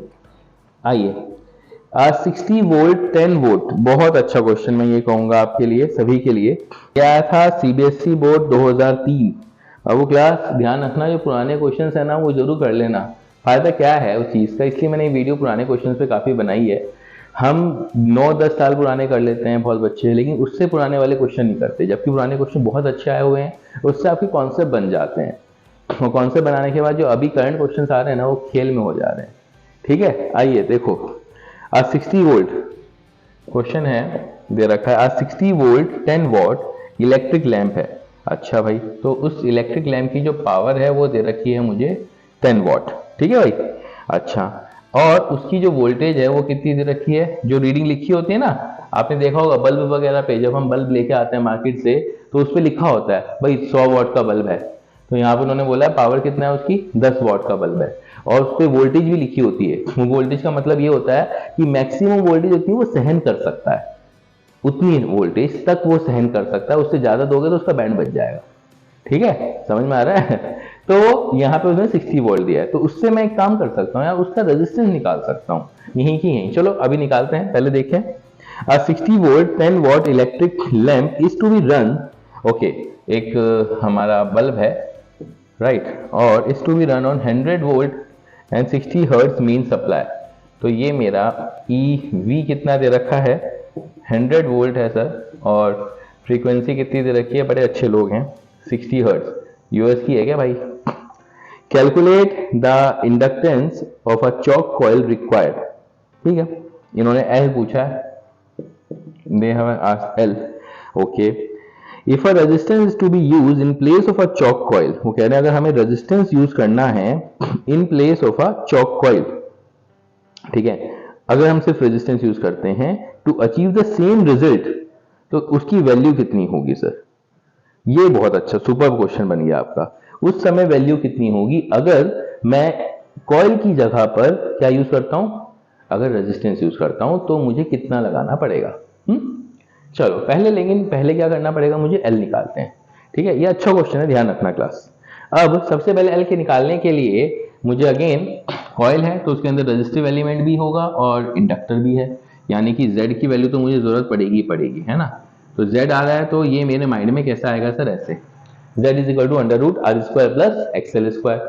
आइए, 60 वोल्ट 10 वोल्ट, बहुत अच्छा क्वेश्चन मैं ये कहूंगा आपके लिए, सभी के लिए। क्या था, सीबीएसई बोर्ड 2003। अब वो क्लास ध्यान रखना, जो पुराने क्वेश्चंस है ना वो जरूर कर लेना। फायदा क्या है उस चीज का, इसलिए मैंने ये वीडियो पुराने क्वेश्चन पे काफी बनाई है। हम 9-10 साल पुराने कर लेते हैं बहुत बच्चे, लेकिन उससे पुराने वाले क्वेश्चन नहीं करते, जबकि पुराने क्वेश्चन बहुत अच्छे आए हुए हैं, उससे आपके कॉन्सेप्ट बन जाते हैं। और कॉन्सेप्ट बनाने के बाद जो अभी करंट क्वेश्चन आ रहे हैं ना, वो खेल में हो जा रहे हैं। ठीक है, आइए देखो, आज 60 वोल्ट क्वेश्चन है, दे रखा है, आज 60 वोल्ट 10 वॉट इलेक्ट्रिक लैंप है। अच्छा भाई, तो उस इलेक्ट्रिक लैंप की जो पावर है वो दे रखी है मुझे 10 वॉट। ठीक है भाई, अच्छा, और उसकी जो वोल्टेज है वो कितनी दे रखी है, जो रीडिंग लिखी होती है ना, आपने देखा होगा बल्ब वगैरह पे, जब हम बल्ब लेके आते हैं मार्केट से, तो उस पर लिखा होता है भाई 100 वॉट का बल्ब है, तो यहाँ पर उन्होंने बोला है पावर कितना है उसकी, 10 वॉट का बल्ब है, और उस पर वोल्टेज भी लिखी होती है। वो वोल्टेज का मतलब ये होता है कि मैक्सिमम वोल्टेज होती है वो सहन कर सकता है, उतनी वोल्टेज तक वो सहन कर सकता है, उससे ज्यादा दोगे तो उसका बैंड बच जाएगा। ठीक है, समझ में आ रहा है? तो यहाँ पे उसने 60 वोल्ट दिया है, तो उससे मैं एक काम कर सकता हूँ यार, उसका रेजिस्टेंस निकाल सकता हूँ, यहीं की यहीं। चलो अभी निकालते हैं, पहले देखें। 60 volt 10 watt electric lamp is to be run, okay, एक हमारा बल्ब है, राइट, और is to be run on 100 volt and 60 hertz mean supply. तो ये मेरा EV कितना दे रखा है, 100 वोल्ट है सर, और फ्रीक्वेंसी कितनी दे रखी है, बड़े अच्छे लोग हैं, 60 हर्ट्ज, यूएस की है क्या भाई? Calculate the inductance of a choke coil required. ठीक है, इन्होंने L पूछा है, they have asked L, okay. If a resistance to be used in place of a choke coil, वो कह रहे हैं अगर हमें रेजिस्टेंस यूज करना है in place of a choke coil, ठीक है, अगर हम सिर्फ रेजिस्टेंस यूज करते हैं to achieve the same result, तो उसकी वैल्यू कितनी होगी सर? ये बहुत अच्छा सुपर क्वेश्चन बन गया आपका। उस समय वैल्यू कितनी होगी अगर मैं कॉइल की जगह पर क्या यूज करता हूं, अगर रेजिस्टेंस यूज करता हूं तो मुझे कितना लगाना पड़ेगा? चलो पहले क्या करना पड़ेगा, मुझे L निकालते हैं। ठीक है, ये अच्छा क्वेश्चन है, ध्यान रखना क्लास। अब सबसे पहले L के निकालने के लिए मुझे अगेन कॉइल है तो उसके अंदर रेजिस्टिव एलिमेंट भी होगा और इंडक्टर भी है, यानी कि Z की वैल्यू तो मुझे जरूरत पड़ेगी, है ना। तो Z आ रहा है तो ये मेरे माइंड में कैसा आएगा सर, ऐसे, Z is equal to under root R square plus XL square.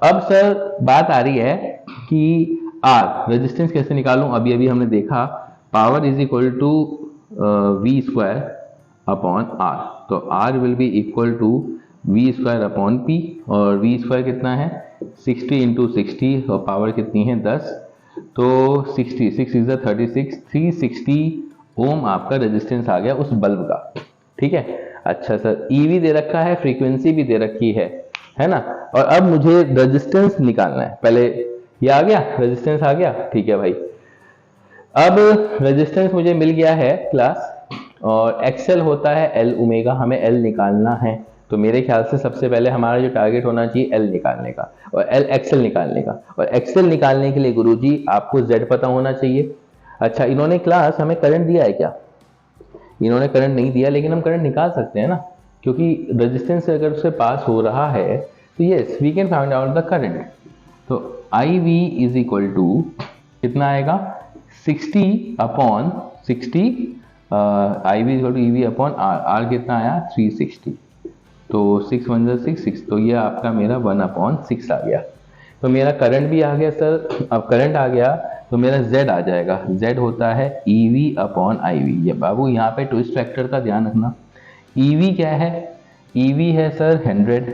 अब सर बात आ रही है कि R रेजिस्टेंस कैसे निकालूं, अभी हमने देखा power is equal to V square upon R, तो R will be equal to V square upon P, और V स्क्वायर कितना है 60 इंटू 60, और पावर कितनी है 10, तो 60, 6 इज 36, 360 ओम आपका रेजिस्टेंस आ गया उस बल्ब का। ठीक है, अच्छा सर EV दे रखा है, फ्रीक्वेंसी भी दे रखी है ना, और अब मुझे रेजिस्टेंस निकालना है। पहले ये आ गया, रेजिस्टेंस आ गया, ठीक है भाई। अब रेजिस्टेंस मुझे मिल गया है क्लास, और एक्सेल होता है L ओमेगा, हमें L निकालना है, तो मेरे ख्याल से सबसे पहले हमारा जो टारगेट होना चाहिए L निकालने का और L एक्सेल निकालने का। और एक्सेल निकालने के लिए गुरुजी आपको Z पता होना चाहिए। अच्छा, इन्होंने क्लास हमें करंट दिया है क्या? इन्होंने करंट नहीं दिया, लेकिन हम करंट निकाल सकते हैं ना, क्योंकि रेजिस्टेंस अगर उससे पास हो रहा है तो yes we can find out the current. तो IV इज इक्वल टू कितना आएगा 60 upon 60, IV is equal to EV upon R कितना आया 360, तो 6 1 6 6, तो ये आपका मेरा 1/6 आ गया। तो मेरा करंट भी आ गया सर। अब करंट आ गया तो मेरा Z आ जाएगा, Z होता है EV अपॉन IV। ये बाबू यहाँ पे ट्विस्ट फैक्टर का ध्यान रखना। EV क्या है, EV है सर 100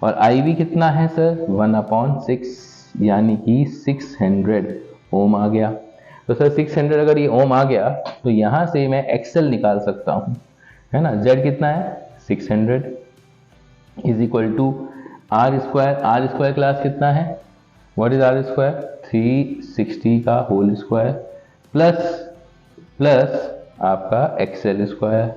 और IV कितना है सर 1/6, यानी कि 600 ओम आ गया। तो सर 600 अगर ये ओम आ गया तो यहाँ से मैं एक्सेल निकाल सकता हूँ, है ना। Z कितना है 600 is equal to R square class कितना है, व्हाट इज आर स्क्वायर, 360 का होल स्क्वायर प्लस प्लस आपका एक्सएल स्क्वायर,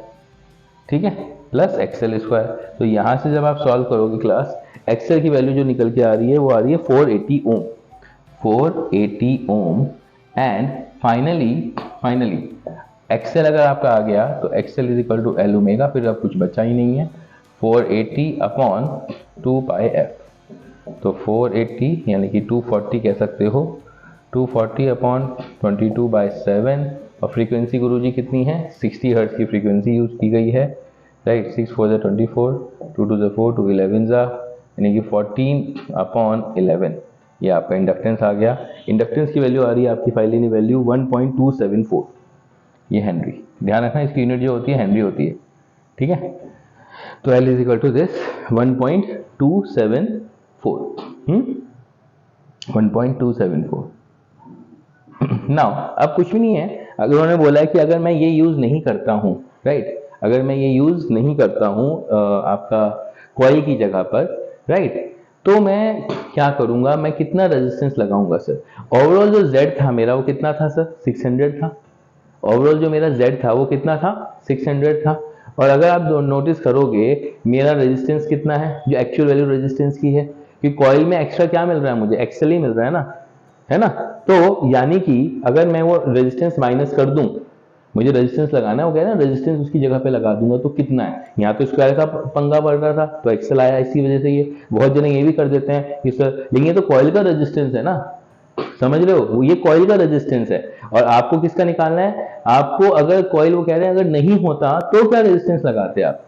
ठीक है, प्लस एक्सएल स्क्वायर। तो यहां से जब आप सॉल्व करोगे क्लास, एक्सएल की वैल्यू जो निकल के आ रही है वो आ रही है 480 ohm, 480 ohm. And finally X L अगर आपका आ गया तो X L is equal to L omega, फिर अब कुछ बचा ही नहीं है, 480 अपॉन 2 पाई एफ। तो 480 यानी कि 240 कह सकते हो, 240 अपॉन 22/7। और फ्रीक्वेंसी गुरुजी कितनी है, 60 हर्ट्ज की फ्रीक्वेंसी यूज की गई है, राइट। 6 4 24, 2 2 4, 2 11 यानी कि 14 अपॉन 11, ये आपका इंडक्टेंस आ गया। इंडक्टेंस की वैल्यू आ रही है आपकी फाइनली वैल्यू 1.274, ये हेनरी, ध्यान रखना इसकी यूनिट जो होती है हेनरी होती है, ठीक है। तो L is equal to this 1.274, 1.274। Now अब कुछ भी नहीं है, अगर उन्होंने बोला है कि अगर मैं ये यूज नहीं करता हूं, राइट, अगर मैं ये यूज नहीं करता हूं आपका कॉइल की जगह पर, राइट, तो मैं क्या करूंगा, मैं कितना रेजिस्टेंस लगाऊंगा सर। ओवरऑल जो Z था मेरा वो कितना था सर, 600 था। ओवरऑल जो मेरा Z था वो कितना था, 600 था। और अगर आप नोटिस करोगे मेरा रेजिस्टेंस कितना है, जो एक्चुअल वैल्यू रेजिस्टेंस की है, कि कॉइल में एक्स्ट्रा क्या मिल रहा है मुझे, एक्सएल ही मिल रहा है ना। तो यानी कि अगर मैं वो रेजिस्टेंस माइनस कर दूं, मुझे रेजिस्टेंस लगाना है, वो कह रहे हैं रेजिस्टेंस उसकी जगह पे लगा दूंगा, तो कितना है, यहाँ तो स्क्वायर का पंगा पड़ रहा था तो एक्सएल आया, इसी वजह से ये बहुत जने ये भी कर देते हैं कि सर लेकिन ये तो कॉइल का रेजिस्टेंस है ना, समझ रहे हो, ये कॉइल का रेजिस्टेंस है। और आपको किसका निकालना है, आपको अगर कॉइल, वो कह रहे हैं अगर नहीं होता तो क्या रेजिस्टेंस लगाते आप,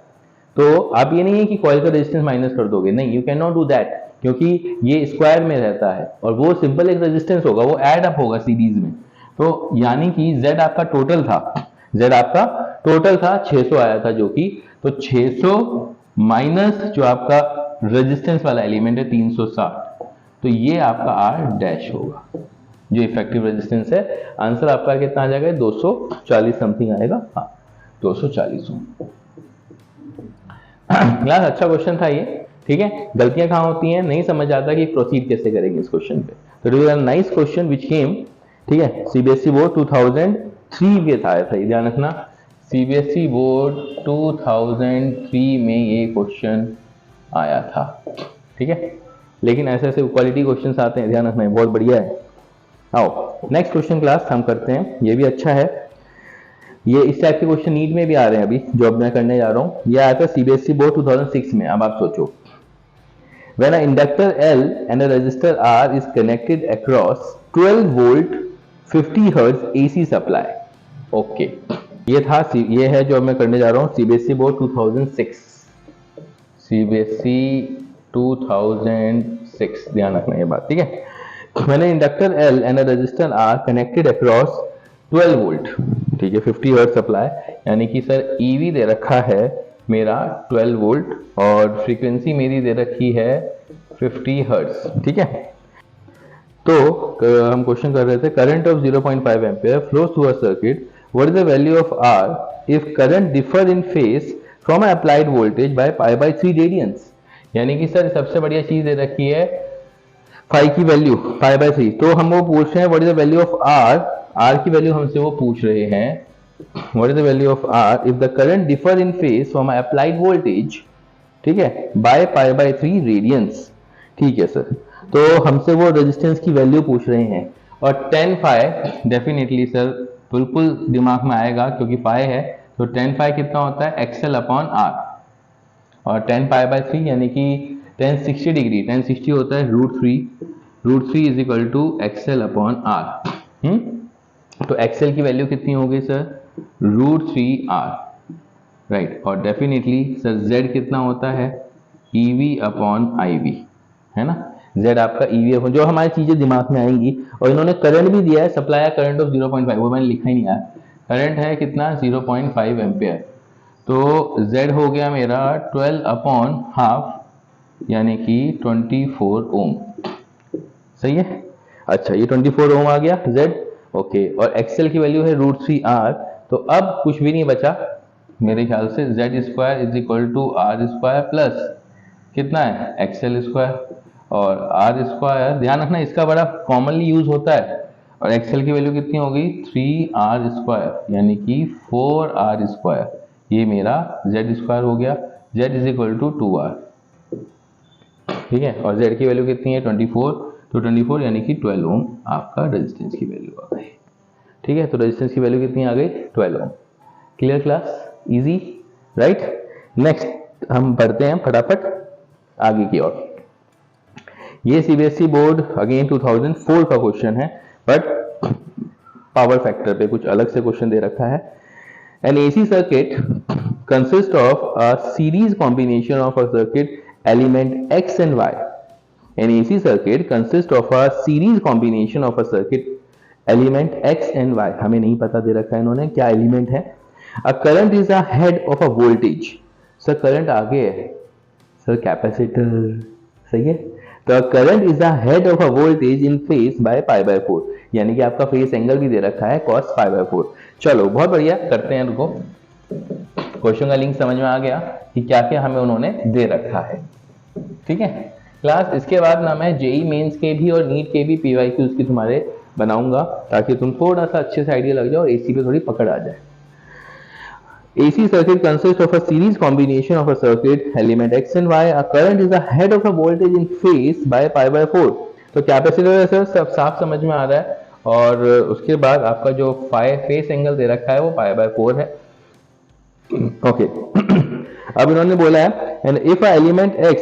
तो आप ये नहीं है कि कॉइल का रेजिस्टेंस माइनस कर दोगे, नहीं, you can not do that, क्योंकि ये स्क्वायर में रहता है और वो सिंपल एक रेजिस्टेंस होगा, वो ऐड अप होगा सीरीज में। तो यानी कि Z आपका टोटल था, Z आपका टोटल था 600 आया था, जो कि तो 600 माइनस जो आपका रेजिस्टेंस वाला एलिमेंट है 360, तो ये आपका R डैश होगा, जो इफेक्टिव रेजिस्टेंस है। आंसर आपका कितना आ जाएगा, 240 समथिंग आएगा, हाँ 240 ओम। क्लास अच्छा क्वेश्चन था ये, ठीक है। गलतियां कहाँ होती हैं, नहीं समझ आता कि प्रोसीड कैसे करेंगे इस क्वेश्चन पे। तो it was a nice question which came, ठीक है, सीबीएसई बोर्ड 2003 के था, ध्यान रखना, सीबीएसई बोर्ड 2003 में ये क्वेश्चन आया था, ठीक है। लेकिन ऐसे ऐसे क्वालिटी क्वेश्चंस आते हैं, ध्यान रखना है, बहुत बढ़िया है। आओ नेक्स्ट क्वेश्चन क्लास हम करते हैं, ये भी अच्छा है, ये इस टाइप के क्वेश्चन नीट में भी आ रहे हैं अभी जो अब मैं करने जा रहा हूं। ये आया था सीबीएसई बोर्ड 2006 में। अब आप सोचो, when an inductor L and a resistor R is connected across 12 volt 50 hertz AC supply, okay, ये है जो मैं करने जा रहा हूं, सीबीएसई बोर्ड 2006, सीबीएसई 2006, ध्यान रखना ये बात, ठीक है। when an inductor L and a resistor R connected across 12 volt, ठीक है, 50 हर्ट्ज सप्लाई, यानी कि सर ईवी दे रखा है मेरा 12 वोल्ट और फ्रीक्वेंसी मेरी दे रखी है 50 हर्ट्ज, ठीक है। तो हम क्वेश्चन कर रहे थे, current of 0.5 ampere flows through a circuit, what is the value of R if current differ in phase from applied voltage by π/3 radians. यानी कि सर सबसे बढ़िया चीज दे रखी है फाई की वैल्यू π/3, तो हम वो पूछ रहे हैं what is the value of R की वैल्यू हमसे वो पूछ रहे हैं, what is the value of R if the current differ in phase from applied voltage, ठीक है, by π/3 रेडियंस, ठीक है सर। तो हमसे वो रेजिस्टेंस की वैल्यू पूछ रहे हैं, और 10 फाई डेफिनेटली सर बिल्कुल दिमाग में आएगा, क्योंकि फाई है तो 10 फाई कितना होता है, एक्सएल अपॉन आर, और 10 π/3 यानी कि 1060 डिग्री, 1060 होता है √3 is equal to X L upon R. तो एक्सएल की वैल्यू कितनी होगी सर, √3r, राइट। और डेफिनेटली सर Z कितना होता है, EV अपॉन IV, है ना, Z आपका EV अपॉन, जो हमारी चीजें दिमाग में आएंगी। और इन्होंने करंट भी दिया है, सप्लाई करंट ऑफ 0.5, वो मैंने लिखा ही नहीं है, करंट है कितना 0.5 एम्पियर, तो Z हो गया मेरा 12 अपॉन हाफ, यानी कि 24 ओम, सही है। अच्छा ये 24 ओम आ गया Z, ओके। और एक्सएल की वैल्यू है √3r, तो अब कुछ भी नहीं बचा मेरे ख्याल से, Z² is equal to R² plus कितना है एक्सएल स्क्वायर और आर स्क्वायर, ध्यान रखना इसका बड़ा कॉमनली यूज होता है, और एक्सएल की वैल्यू कितनी हो गई 3r स्क्वायर यानी कि 4r स्क्वायर, ये मेरा z स्क्वायर हो गया, z is equal to 2r, ठीक है, और z की वैल्यू कितनी है 24, तो 24 यानी कि 12 ओम आपका रेजिस्टेंस की वैल्यू आ गई, ठीक है, तो रेजिस्टेंस की वैल्यू कितनी आ गई 12 ohm. Clear class, easy, right. Next हम बढ़ते हैं फटाफट आगे की ओर। ये सीबीएसई बोर्ड अगेन 2004 का क्वेश्चन है, बट पावर फैक्टर पे कुछ अलग से क्वेश्चन दे रखा है। An AC circuit consist of a series combination of a circuit element X and Y. An AC circuit consist of a series combination of a circuit element X and Y, हमें नहीं पता दे रखा है इन्होंने क्या एलिमेंट है। A current is a head of a voltage, sir current आगे है, सर कैपेसिटर, सही है, तो current is the head of a voltage in phase by pi by 4, यानी कि आपका फेज एंगल भी दे रखा है cos पाई बाय 4। चलो बहुत बढ़िया, करते हैं, रुको, क्वेश्चन का लिंक समझ में आ गया कि क्या क्या हमें उन्होंने दे रखा है, ठीक है क्लास। इसके बाद ना मैं जेई मेंस के भी और नीट के भी पीवाईक्यूज की तुम्हारे बनाऊंगा, ताकि तुम थोड़ा सा अच्छे से आइडिया लग जाओ और एसी पे थोड़ी पकड़ आ जाए। AC circuit consists of a series combination of a circuit element X and Y. A current is the head of a voltage in phase by pi by 4. तो कैपेसिटर है सर, सब साफ समझ में आ रहा है, और उसके बाद आपका जो फेस एंगल दे रखा है वो पाई बाय 4 है, ओके। अब इन्होंने बोला है and if a element X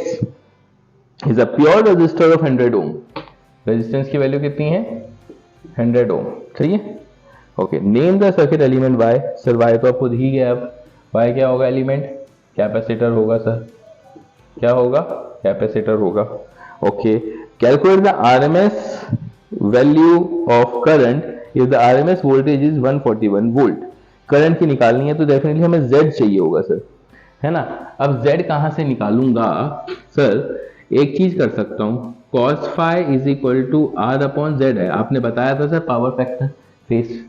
is a pure resistor of 100 ohm, resistance की वैल्यू कितनी है 100 ओम, सही है, okay. Name the circuit element Y, sir Y तो आप खुद ही गया, अब वाई क्या होगा एलिमेंट, कैपेसिटर होगा सर, क्या होगा कैपेसिटर होगा, okay. Calculate the RMS value of current if the RMS voltage is 141 volt, current की निकालनी है तो डेफिनेटली हमें जेड चाहिए होगा सर, है ना। अब जेड कहां से निकालूंगा सर, एक चीज कर सकता हूं, cos phi is equal to R upon Z है, आपने बताया था सर पावर फैक्टर फेस,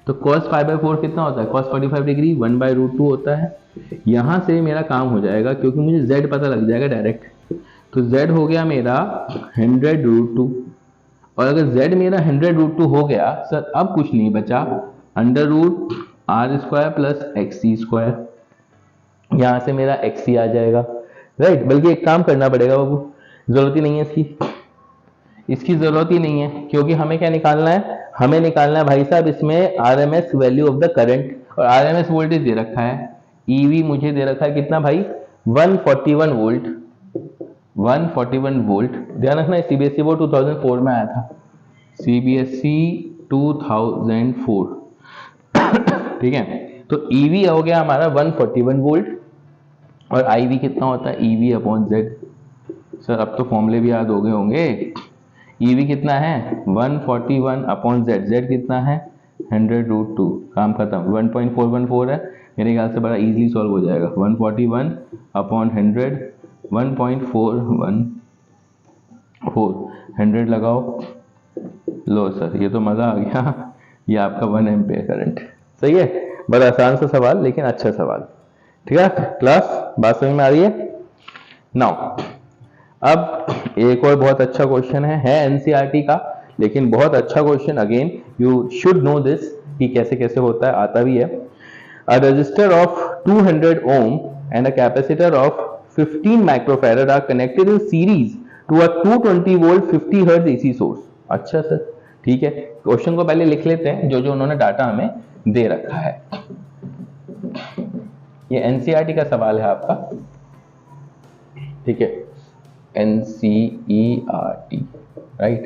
तो cos 5/4 कितना होता है cos 45 डिग्री 1/√2 होता है। यहां से मेरा काम हो जाएगा क्योंकि मुझे z पता लग जाएगा डायरेक्ट, तो z हो गया मेरा 100√2, और अगर z मेरा 100√2 हो गया सर, अब कुछ नहीं बचा, √r² प्लस xc स्क्वायर, यहां से मेरा xc आ जाएगा, राइट। बल्कि एक काम करना पड़ेगा बाबू, जरूरत ही नहीं है इसकी जरूरत ही नहीं है, क्योंकि हमें क्या निकालना है, हमें निकालना है भाई साहब इसमें RMS value of the current, और आरएमएस वोल्टेज दे रखा है, ईवी मुझे दे रखा है कितना भाई 141 वोल्ट, 141 वोल्ट, ध्यान रखना सीबीएसई बोर्ड 2004 में आया था, सीबीएसई 2004, ठीक है। तो ईवी हो गया हमारा 141 वोल्ट, और आईवी कितना होता है ईवी अपॉन जेड, सर अब तो फॉर्मूले भी याद हो गए होंगे, ईवी कितना है 141 अपॉन जेड, जेड कितना है 100√2, काम खत्म, 1.414 है, मेरे ख्याल से बड़ा इजीली सॉल्व हो जाएगा, 141 अपॉन 100 1.414, 100 लगाओ, लो सर ये तो मजा आ गया, ये आपका 1 एम्पियर करंट, सही है, बड़ा आसान सा सवाल लेकिन अच्छा सवाल, ठीक है क्लास, बात समझ में आ रही है। नाउ अब एक और बहुत अच्छा क्वेश्चन है एनसीईआरटी का, लेकिन बहुत अच्छा question, again you should know this कि कैसे कैसे होता है, आता भी है। A resistor of 200 ohm and a capacitor of 15 microfarad are connected in series to a 220 volt 50 hertz AC source. अच्छा सर, ठीक है, क्वेश्चन को पहले लिख लेते हैं जो जो उन्होंने डाटा हमें दे रखा है। ये एनसीईआरटी का सवाल है आपका, ठीक है, NCERT, right?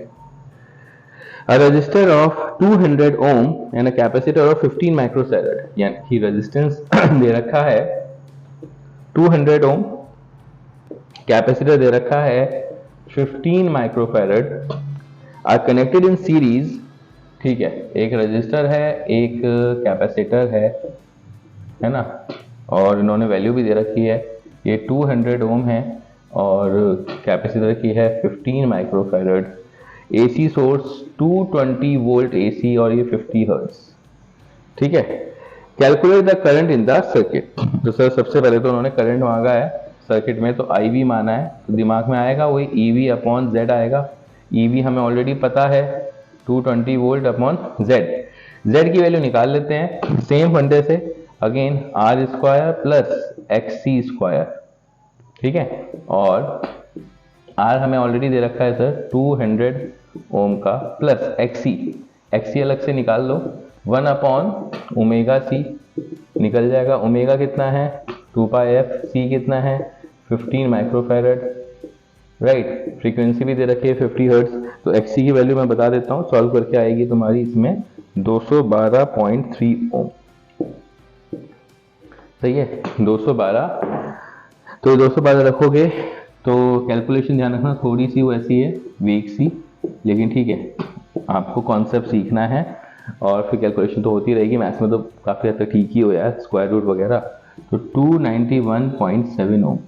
A resistor of 200 ohm and a capacitor of 15 microfarad, यानी कि रेजिस्टेंस दे रखा है 200 ohm, कैपेसिटर दे रखा है 15 microfarad, are connected in series, ठीक है, एक रेजिस्टर है एक कैपेसिटर है ना, और इन्होंने वैल्यू भी दे रखी है, ये 200 ओम है और कैपेसिटर की है 15 microfarad, AC source 220 volt AC और ये 50 हर्ट्ज, ठीक है। Calculate the current in the circuit, तो सर सबसे पहले तो उन्होंने करंट मांगा है, सर्किट में, तो आई वी माना है तो दिमाग में आएगा वही ई वी अपॉन जेड आएगा। ई वी हमें ऑलरेडी पता है 220 वोल्ट अपॉन जेड। जेड की वैल्यू निकाल लेते हैं सेम फंडे से, again R square plus X C square, ठीक है। और आर हमें ऑलरेडी दे रखा है सर 200 ओम का, प्लस एक्स सी अलग से निकाल लो, 1 अपॉन ओमेगा सी निकल जाएगा। ओमेगा कितना है 2 पाई एफ, सी कितना है 15 माइक्रोफैरड, राइट। फ्रीक्वेंसी भी दे रखी है 50 हर्ट्ज। तो एक्स सी की वैल्यू मैं बता देता हूँ, सॉल्व करके आएगी तुम्हारी इसमें 212.3 ओम, सही है 212। तो 212 रखोगे तो कैलकुलेशन ध्यान रखना थोड़ी सी वो ऐसी है वीक सी, लेकिन ठीक है आपको कॉन्सेप्ट सीखना है और फिर कैलकुलेशन तो होती रहेगी। मैथ्स में तो काफ़ी हद तक ठीक ही हो यार, स्क्वायर रूट वगैरह। तो 291.7 ओम।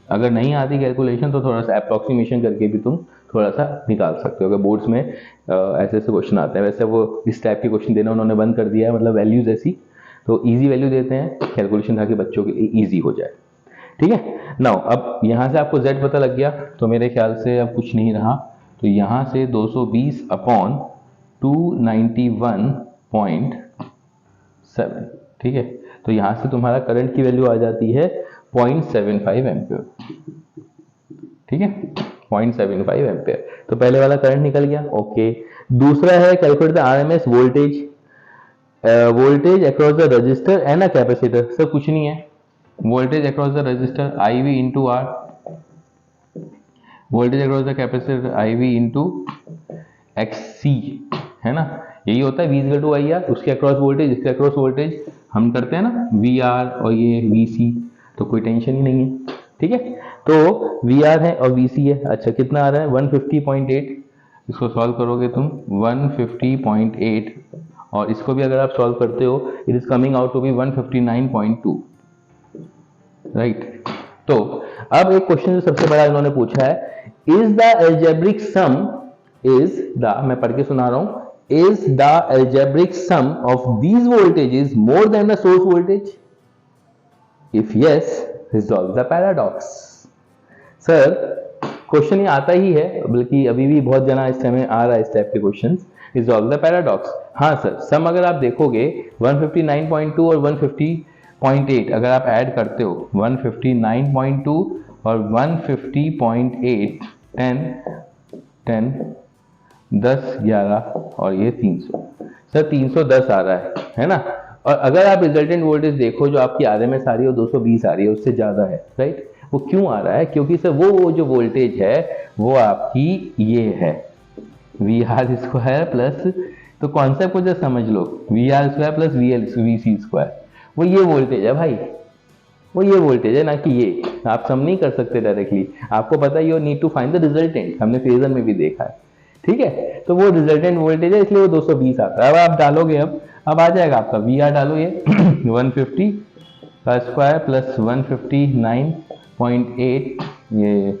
अगर नहीं आती कैलकुलेशन तो थोड़ा सा अप्रॉक्सीमेशन करके भी तुम थोड़ा सा निकाल सकते हो, अगर बोर्ड्स में ऐसे ऐसे क्वेश्चन आते हैं। वैसे वो इस टाइप के क्वेश्चन देना उन्होंने बंद कर दिया है, मतलब वैल्यूज ऐसी, तो ईजी वैल्यू देते हैं कैलकुलेशन ताकि बच्चों के लिए ईजी हो जाए, ठीक है। नाउ अब यहाँ से आपको z पता लग गया तो मेरे ख्याल से अब कुछ नहीं रहा, तो यहाँ से 220 अपॉन 291.7, ठीक है। तो यहाँ से तुम्हारा करंट की वैल्यू आ जाती है 0.75 एम्पियर, ठीक है 0.75 एम्पियर। तो पहले वाला करंट निकल गया, ओके। दूसरा है calculate the RMS voltage, voltage across the resistor and a capacitor. Sir कुछ नहीं है, voltage across the resistor I V into R, voltage across the capacitor I V into X C, है ना। यही होता है V equal to I R, उसके across voltage इसके अक्रॉस वोल्टेज हम करते हैं ना वी आर और ये वी सी, तो कोई टेंशन ही नहीं है, ठीक है। तो वी आर है और वी सी है। अच्छा कितना आ रहा है 150.8, इसको सॉल्व करोगे तुम 150.8 और इसको भी अगर आप सॉल्व करते हो it is coming out to be 159.2, right. तो अब एक क्वेश्चन जो सबसे बड़ा इन्होंने पूछा है, is the algebraic sum, is the, मैं पढ़ के सुना रहा हूं, is the algebraic sum of these voltages more than the source voltage? If yes, resolve the paradox. Sir question ये आता ही है, बल्कि अभी भी बहुत जना इस समय आ रहा है इस टाइप के क्वेश्चन, रिजॉल्व द पैराडॉक्स। हाँ सर, सम अगर आप देखोगे 159.2 और 150.8 अगर आप ऐड करते हो 159.2 और 150.8 10 10 11 और ये 300, सर 310 आ रहा है ना। और अगर आप रिजल्टेंट वोल्टेज देखो जो आपकी आरएमएस आ रही है 220 आ रही है, उससे ज्यादा है, राइट। वो क्यों आ रहा है, क्योंकि सर वो जो वोल्टेज है वो आपकी ये है वी आर स्क्वायर प्लस, तो कॉन्सेप्ट को जस्ट समझ लो, V R square plus V C square, वो ये वोल्टेज है भाई, वो ये वोल्टेज है, ना कि ये। आप सम नहीं कर सकते डायरेक्टली, आपको पता है you need to find the resultant, हमने फेजर में भी देखा है, ठीक है। तो वो रिजल्टेंट वोल्टेज है इसलिए वो 220 आता है। अब आप डालोगे, अब आ जाएगा आपका वी आर, डालो ये 150 का स्क्वायर प्लस 159.8, ये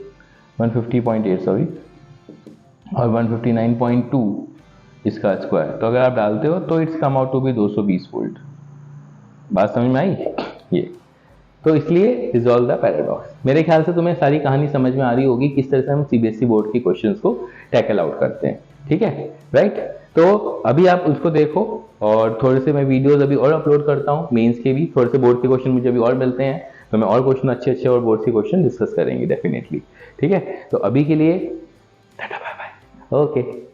150.8 सॉरी, और 159.2 इसका स्क्वायर, तो अगर आप डालते हो तो it's come out to be 220 volt. बात समझ में आई ये, तो इसलिए रिजॉल्व द पैराडॉक्स। मेरे ख्याल से तुम्हें सारी कहानी समझ में आ रही होगी किस तरह से हम सीबीएसई बोर्ड के क्वेश्चंस को टैकल आउट करते हैं, ठीक है, राइट। तो अभी आप उसको देखो और थोड़े से मैं वीडियोस अभी और अपलोड करता हूँ मेंस के भी, थोड़े से बोर्ड के क्वेश्चन मुझे अभी और मिलते हैं तो मैं और क्वेश्चन अच्छे और बोर्ड के क्वेश्चन डिस्कस करेंगे डेफिनेटली, ठीक है। तो अभी के लिए टाटा बाय बाय, ओके।